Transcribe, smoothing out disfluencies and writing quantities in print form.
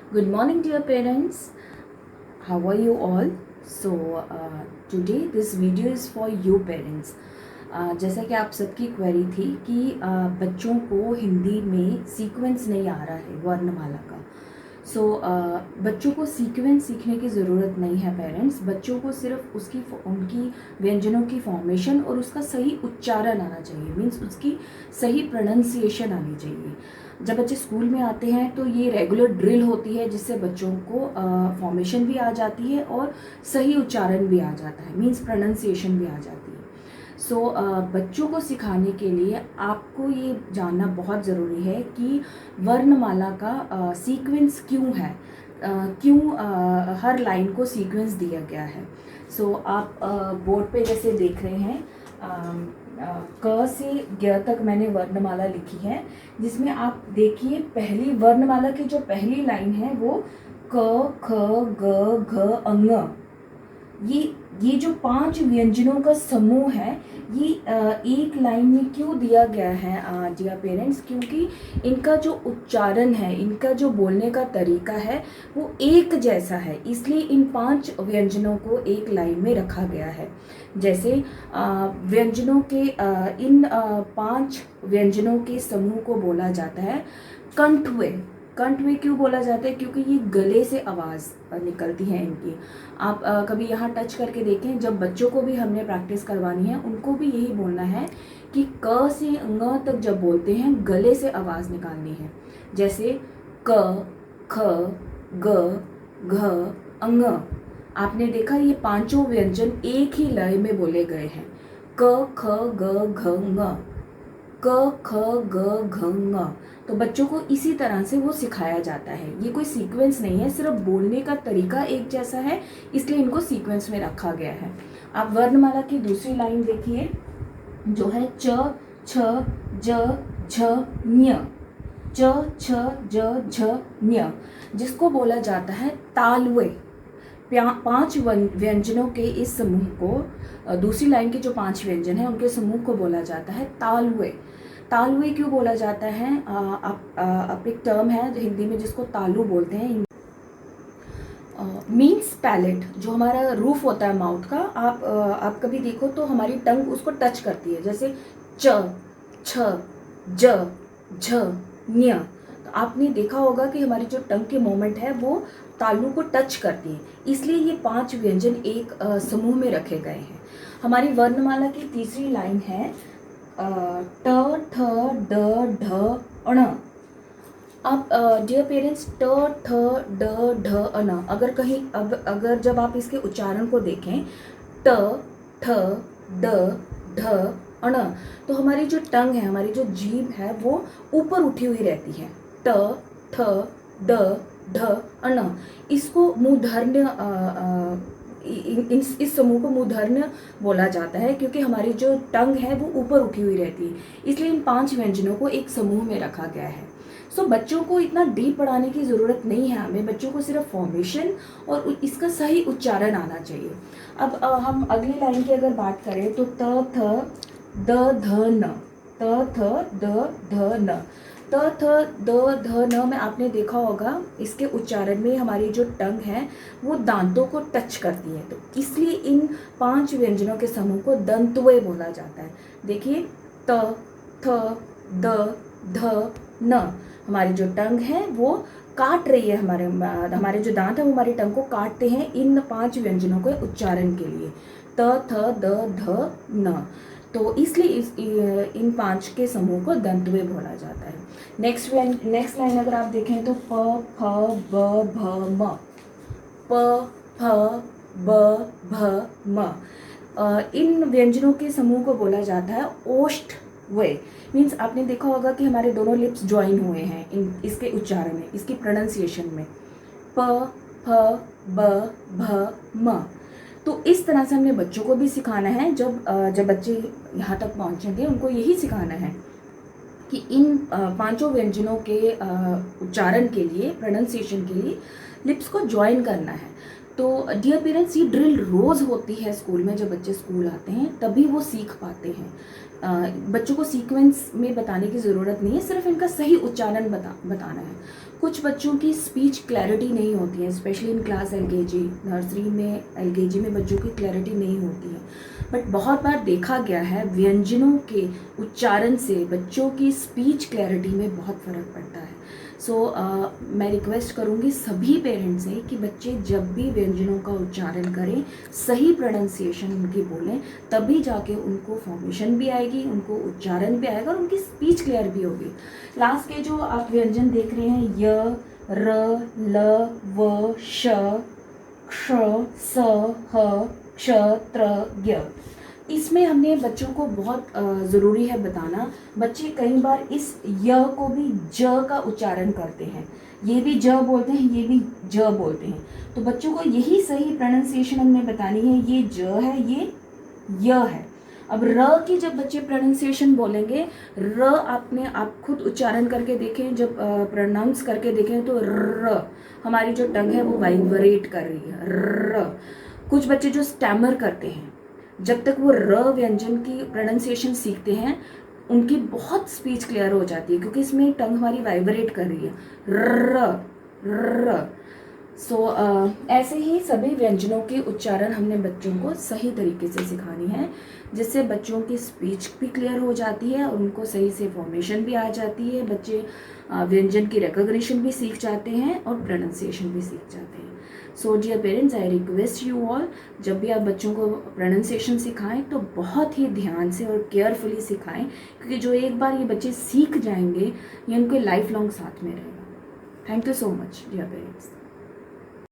Good morning, dear parents. How are you all? So, today this video is for you parents. जैसा कि आप सबकी query थी कि बच्चों को हिंदी में सीक्वेंस नहीं आ रहा है वर्णमाला का। बच्चों को सीक्वेंस सीखने की ज़रूरत नहीं है पेरेंट्स। बच्चों को सिर्फ उनकी व्यंजनों की फॉर्मेशन और उसका सही उच्चारण आना चाहिए, मीन्स उसकी सही प्रोनाउंसिएशन आनी चाहिए। जब बच्चे स्कूल में आते हैं तो ये रेगुलर ड्रिल होती है जिससे बच्चों को फॉर्मेशन भी आ जाती है और सही उच्चारण भी आ जाता है, मीन्स प्रोनाउंसिएशन भी आ जाती है। बच्चों को सिखाने के लिए आपको ये जानना बहुत ज़रूरी है कि वर्णमाला का सीक्वेंस क्यों है, हर लाइन को सीक्वेंस दिया गया है। आप बोर्ड पे जैसे देख रहे हैं, क से ग तक मैंने वर्णमाला लिखी है, जिसमें आप देखिए पहली वर्णमाला की जो पहली लाइन है वो क ख ग घ अंग, ये जो 5 व्यंजनों का समूह है ये एक लाइन में क्यों दिया गया है डियर पेरेंट्स? क्योंकि इनका जो उच्चारण है, इनका जो बोलने का तरीका है वो एक जैसा है, इसलिए इन 5 व्यंजनों को एक लाइन में रखा गया है। जैसे व्यंजनों के इन 5 व्यंजनों के समूह को बोला जाता है कंठवे। कंठवे क्यों बोला जाता है? क्योंकि ये गले से आवाज़ निकलती है इनकी। आप कभी यहाँ टच करके देखें, जब बच्चों को भी हमने प्रैक्टिस करवानी है उनको भी यही बोलना है कि क से ङ तक जब बोलते हैं गले से आवाज़ निकालनी है। जैसे क ख ग घ अंग, आपने देखा ये 5 व्यंजन एक ही लय में बोले गए हैं। क ख ग घ ङ, क ख ग घ ङ। तो बच्चों को इसी तरह से वो सिखाया जाता है। ये कोई सीक्वेंस नहीं है, सिर्फ बोलने का तरीका एक जैसा है, इसलिए इनको सीक्वेंस में रखा गया है। आप वर्णमाला की दूसरी लाइन देखिए जो है च छ ज झ ञ, च छ ज झ ञ, जिसको बोला जाता है तालवे। 5 व्यंजनों के इस समूह को, दूसरी लाइन के जो 5 व्यंजन हैं उनके समूह को बोला जाता है तालवे। तालवे क्यों बोला जाता है? अब एक टर्म है हिंदी में जिसको तालू बोलते हैं, मीन्स पैलेट, जो हमारा रूफ होता है माउथ का। आप कभी देखो तो हमारी टंग उसको टच करती है, जैसे च छ ज झ ञ। तो आपने देखा होगा कि हमारी जो टंग के मोमेंट है वो तालू को टच करती है, इसलिए ये 5 व्यंजन एक समूह में रखे गए हैं। हमारी वर्णमाला की तीसरी लाइन है ट ठ ड ढ अण। अब डियर पेरेंट्स, ट ठ ड ढ अण, अगर जब आप इसके उच्चारण को देखें ट ठ ड ढ अण, तो हमारी जो टंग है, हमारी जो जीभ है वो ऊपर उठी हुई रहती है। ट ठ ड ढ अण, इसको मूर्धन्य, इस समूह को मूर्धन्य बोला जाता है क्योंकि हमारी जो टंग है वो ऊपर उठी हुई रहती है, इसलिए इन 5 व्यंजनों को एक समूह में रखा गया है। बच्चों को इतना डीप पढ़ाने की ज़रूरत नहीं है हमें, बच्चों को सिर्फ फॉर्मेशन और इसका सही उच्चारण आना चाहिए। अब हम अगली लाइन की अगर बात करें तो त थ द ध न, त थ द ध न। त थ द ध न में आपने देखा होगा इसके उच्चारण में हमारी जो टंग है वो दांतों को टच करती है, तो इसलिए इन 5 व्यंजनों के समूह को दंतवे बोला जाता है। देखिए त थ द ध न, हमारी जो टंग है वो काट रही है, हमारे जो दांत है वो हमारी टंग को काटते हैं इन 5 व्यंजनों के उच्चारण के लिए, त थ द ध न। तो इसलिए इन 5 के समूह को दंतवे बोला जाता है। नेक्स्ट लाइन अगर आप देखें तो प फ ब भ म, प फ ब भ म, इन व्यंजनों के समूह को बोला जाता है ओष्ठ वे। मीन्स आपने देखा होगा कि हमारे दोनों लिप्स ज्वाइन हुए हैं इसके उच्चारण में, इसकी प्रोनाउंसिएशन में, प फ ब भ म। तो इस तरह से हमने बच्चों को भी सिखाना है। जब बच्चे यहाँ तक पहुँचेंगे उनको यही सिखाना है कि इन 5 व्यंजनों के उच्चारण के लिए, प्रोनाउंसिएशन के लिए लिप्स को ज्वाइन करना है। तो डियर पेरेंट्स, ये ड्रिल रोज़ होती है स्कूल में। जब बच्चे स्कूल आते हैं तभी वो सीख पाते हैं। बच्चों को सीक्वेंस में बताने की ज़रूरत नहीं है, सिर्फ इनका सही उच्चारण बताना है। कुछ बच्चों की स्पीच क्लैरिटी नहीं होती है, specially in class LKG, nursery में एलकेजी में बच्चों की क्लैरिटी नहीं होती है। बट बहुत बार देखा गया है व्यंजनों के उच्चारण से बच्चों की स्पीच क्लैरिटी में बहुत फ़र्क पड़ता है। सो मैं रिक्वेस्ट करूँगी सभी पेरेंट्स से कि बच्चे जब भी व्यंजनों का उच्चारण करें सही प्रोनाउंसिएशन उनकी बोलें, तभी जाके उनको फॉर्मेशन भी आएगी, उनको उच्चारण भी आएगा और उनकी स्पीच क्लियर भी होगी। लास्ट के जो आप व्यंजन देख रहे हैं य, र, ल, व, श, क्ष, स, ह, क्ष, त्र, य, इसमें हमने बच्चों को बहुत ज़रूरी है बताना। बच्चे कई बार इस य को भी ज का उच्चारण करते हैं, ये भी ज बोलते हैं, ये भी ज बोलते हैं। तो बच्चों को यही सही प्रोनाउंसिएशन हमने बतानी है, ये ज है, ये य है। अब र की जब बच्चे प्रोनाउंसिएशन बोलेंगे, र आप खुद उच्चारण करके देखें, जब प्रोनाउंस करके देखें तो र हमारी जो टंग है वो वाइब्रेट कर रही है, र। कुछ बच्चे जो स्टैमर करते हैं, जब तक वो र व्यंजन की प्रोनाउंसिएशन सीखते हैं उनकी बहुत स्पीच क्लियर हो जाती है, क्योंकि इसमें टंग हमारी वाइब्रेट कर रही है, र र। सो ऐसे ही सभी व्यंजनों के उच्चारण हमने बच्चों को सही तरीके से सिखानी है, जिससे बच्चों की स्पीच भी क्लियर हो जाती है और उनको सही से फॉर्मेशन भी आ जाती है। बच्चे व्यंजन की रिकॉग्निशन भी सीख जाते हैं और प्रोनाउंसिएशन भी सीख जाते हैं। So dear parents, I request you all, जब भी आप बच्चों को प्रोनाउंसिएशन सिखाएं तो बहुत ही ध्यान से और केयरफुली सिखाएं, क्योंकि जो एक बार ये बच्चे सीख जाएंगे ये उनके लाइफ लॉन्ग साथ में रहेगा। Thank you so much dear parents.